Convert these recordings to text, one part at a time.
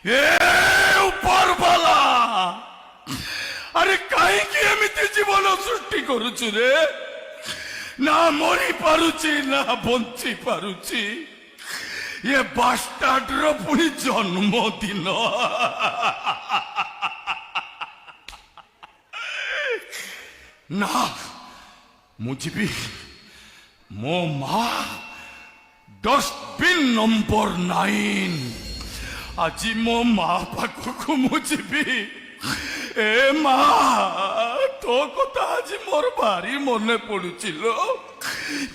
ଏ ଉପର ବାଲା ଆରେ କାହିଁକି ଏମିତି ଜୀବନ ସୃଷ୍ଟି କରୁଛୁ ରେ? ନା ମରି ପାରୁଛି ନା ବଞ୍ଚି ପାରୁଛି। ଏ ବାଷ୍ଟାର୍ଡର ପୁଣି ଜନ୍ମଦିନ। ନା ମୁଁ ଯିବି। ମୋ ମା ଡଷ୍ଟବିନ୍ ନମ୍ବର 9। আজি ମୋ ମା ପାଖକୁ ମୁଁ ଯିବି। ଏ ମା ତୋ କଥା ଆଜି ମୋର ଭାରି ମନେ ପଡୁଛି ଲୋ।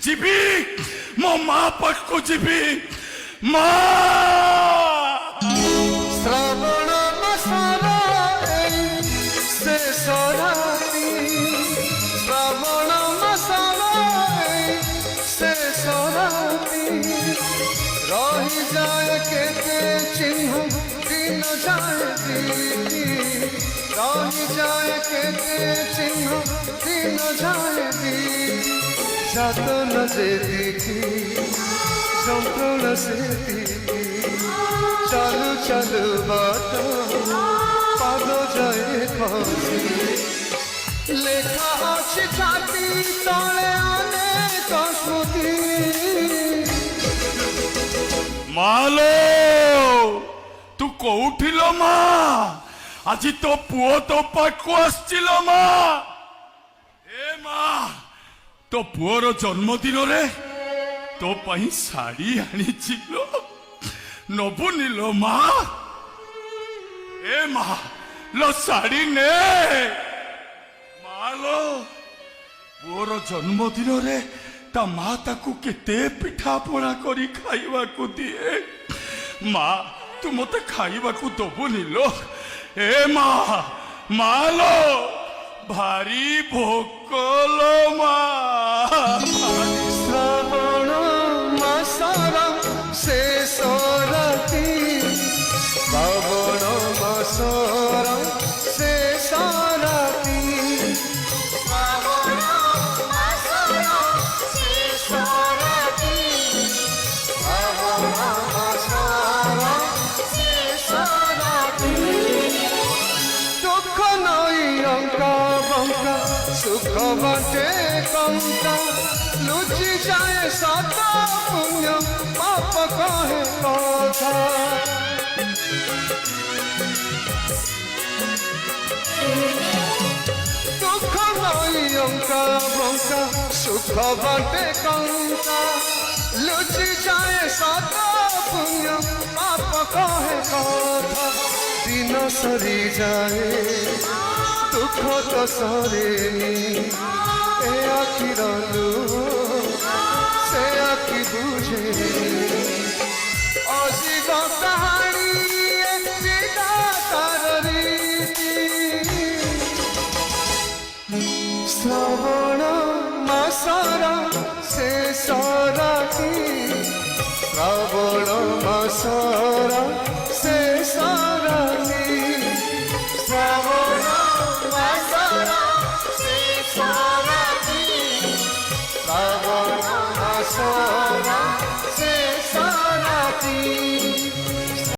ଯିବି ମୋ ମା ପାଖକୁ ଯିବି। ମା ଶ୍ରାବଣ ମାସର ଶେଷ ରାତି, ଶ୍ରାବଣ ମାସର ଶେଷ ରାତି, ରହିଯାଏ କେତେ ଚିହ୍ନ ଦିନ ଯାଏ ଦିଦି, ରହିଯାଏ କେତେ ଚିହ୍ନ ଦିନ ଯାଏ ଦିଦି। যাতন যে দেখি যন্ত্রণ সে দেখি, চালু চালু বাট পাদ যায় খসি, লেখা আছে ছাতি তলে অনেক স্মৃতি। মালো তু কোউঠি লো মা? আজি তো পুଅ তো পাখু আসছিল মা। এ মা তো পুଅର ଜନ୍ମଦିନରେ ତୋ ପାଇଁ ଶାଢୀ ଆଣିଛି ଲୋ, ନବୁନି ଲୋ ମା? ଏ ମା ଲୋ ଶାଢୀ ନେ। ମା ଲୋ ପୁଅର ଜନ୍ମଦିନରେ ତା ମା ତାକୁ କେତେ ପିଠା ପଣା କରି ଖାଇବାକୁ ଦିଏ। ମା ତୁ ମତେ ଖାଇବାକୁ ଦବୁନି ଲୋ? ଏ ମା ମା ଲୋ ଭାରି ଭୋକ ଲୋ ମା। শ্রাবণ মাসর শেষ রাতি, শ্রাবণ মাসর শেষ রাতি, শ্রাবণ মাসর শেষ রাতি, শ্রাবণ মাসর শেষ রাতি। দুঃখ নই অঙ্কা বঙ্কা, সুখ বাটে কঙ্কা, লুচি যায় সত পুণ্য পাপ কহে কথা। দুঃখ নই অঙ্কা বঙ্কা, সুখ বাটে কঙ্কা, লুচি যায় সত পুণ্য পাপ কহে কথা। দিন সরি যায় দুঃখ তো সরেনি, এ আখির লুহ সে আখি বুঝে। অজীব কাহানি বিধাতার রীতি, শ্রাবণ মাসর শেষ রাতি, শ্রাবণ মাসর